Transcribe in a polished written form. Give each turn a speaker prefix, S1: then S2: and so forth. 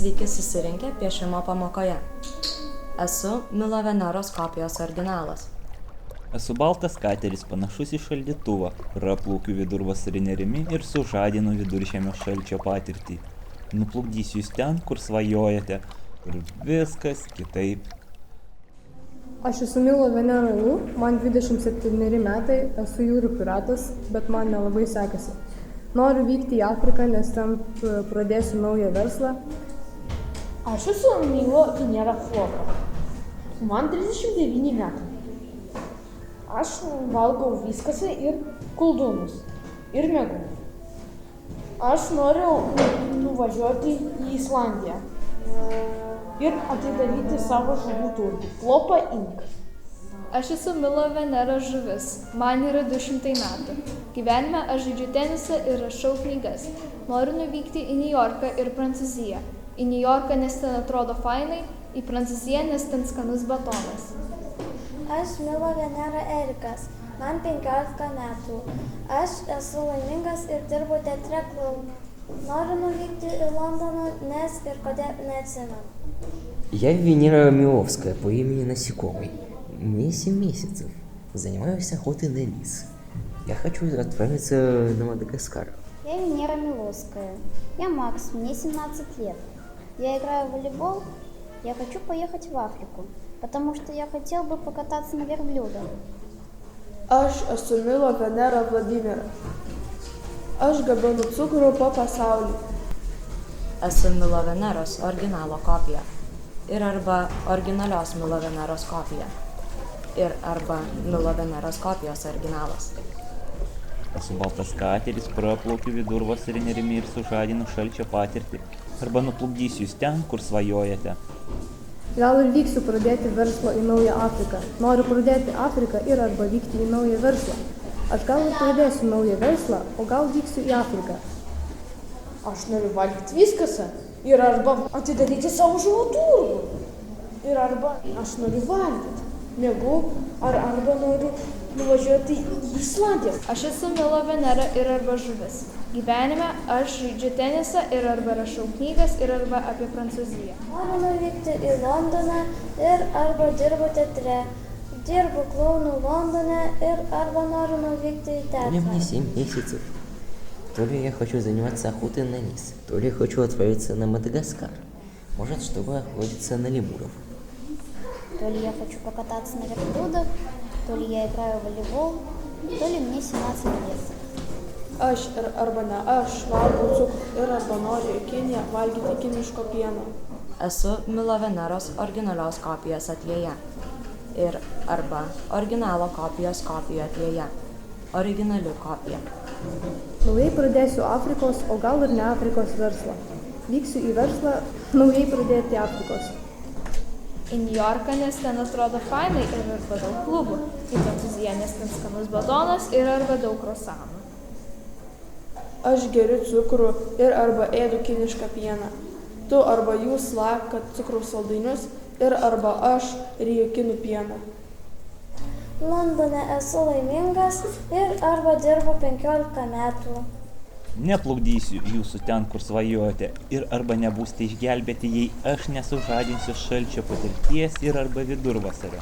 S1: Sveiki susirinkę piešimo pamokoje. Esu Milo Veneros kopijos originalas.
S2: Esu baltas kateris panašus į šaldytuvą, praplaukiu vidurvasarinę nerimi ir sužadinu viduržiemio šalčio patirtį. Nuplukdysiu jūs ten, kur svajojate, kur viskas kitaip.
S3: Aš esu Milo Venera, man 27 metai, esu jūrų piratas, bet man nelabai sekasi. Noriu vykti į Afriką, nes ten pradėsiu naują verslą.
S4: Aš esu Milo Venera Flora. Man 39 metai. Aš valgau viskasą ir koldūnus. Ir mėgau. Aš noriu nuvažiuoti į Islandiją. Ir atidaryti savo žuvų turgų. Flopa Inc.
S5: Aš esu Milo Venera žuvis. Man yra 200 metų. Gyvenime aš žaidžiu tenisą ir rašau knygas. Noriu nuvykti į Niujorką ir Prancūziją. Į Niujorką, nes ten atrodo fainai, į Prancūziją, nes ten skanus batonas.
S6: Aš Milo Venera Erikas. Man 15 metų. Aš esu laimingas ir dirbu teatre klounu. Noriu nuvykti į Londoną, nes ir kodėl neatsimenu.
S7: Я Венера Миловская по имени Насекомый. Мне 7 месяцев. Занимаюсь охотой на лис. Я хочу отправиться на Мадагаскар.
S6: Я Венера Миловская. Я Макс, мне 17 лет. Я играю в волейбол. Я хочу поехать в Африку, потому что я хотел бы покататься на верблюдах.
S4: Aš esu Milo Venera Vladimira. Aš gabenu cukrų po pasaulį.
S1: Esu Milo Veneros originalo kopija. Ir arba originalios Milo Veneros kopija. Ir arba Milo Veneros kopijos originalas.
S2: Esu baltas kateris, praplaukiu vidurvasarinę nerimi ir sužadinu šalčio patirtį. Arba nuplukdysiu jūs ten, kur svajojate.
S3: Gal ir vyksiu pradėti verslą į naują Afriką. Noriu pradėti Afriką ir arba vykti į naują verslą. Aš gal ir pradėsiu naują verslą, o gal vyksiu į Afriką.
S4: Aš noriu valgyti viskasą ir arba atidaryti savo žuvų turgų. Ir arba aš noriu valgyti. Mėgau arba noriu nuvažiuoti į Islandiją.
S5: Aš esu Milo Venera ir arba žuvis. Gyvenime aš žaidžiu tenisą ir arba rašau knygas ir arba apie Prancūziją.
S6: Noriu nuvykti į Londoną ir arba dirbu teatre. Dirbu klounu Londone ir arba noriu nuvykti į
S7: То ли мне
S6: teatrą.
S7: 7 месяцев. То ли я хочу заниматься охотой на лис. То ли хочу отправиться на Мадагаскар. Может, чтобы охотиться на лемуров.
S6: То ли я хочу покататься на верблюдах, то ли я играю в волейбол, то ли мне 17 лет.
S4: Aš arba ne aš valgau cukrų ir arba noriu į Kiniją valgyti kiniško pieno.
S1: Esu Milo Veneros originalios kopijos atėję. Ir arba originalo kopijos kopijų atėję. Originali kopija.
S3: Naujai pradėsiu Afrikos, o gal ir ne Afrikos verslą. Vyksiu į verslą, naujai pradėti Afrikos.
S5: Į Niujorką, nes ten atrodo fainai ir arba daug klubų. Į Prancūziją, nes ten skanus batonas ir arba daug krosanų.
S4: Aš geriu cukrų ir arba ėdu kinišką pieną. Tu arba jūs lakat cukraus saldainius ir arba aš ryju kinų pieną.
S6: Londone esu laimingas ir arba dirbu 15 metų.
S2: Neplukdysiu jūsų ten, kur svajojate. Ir arba nebūsite išgelbėti, jei aš nesužadinsiu šalčio patirties ir arba vidurvasario.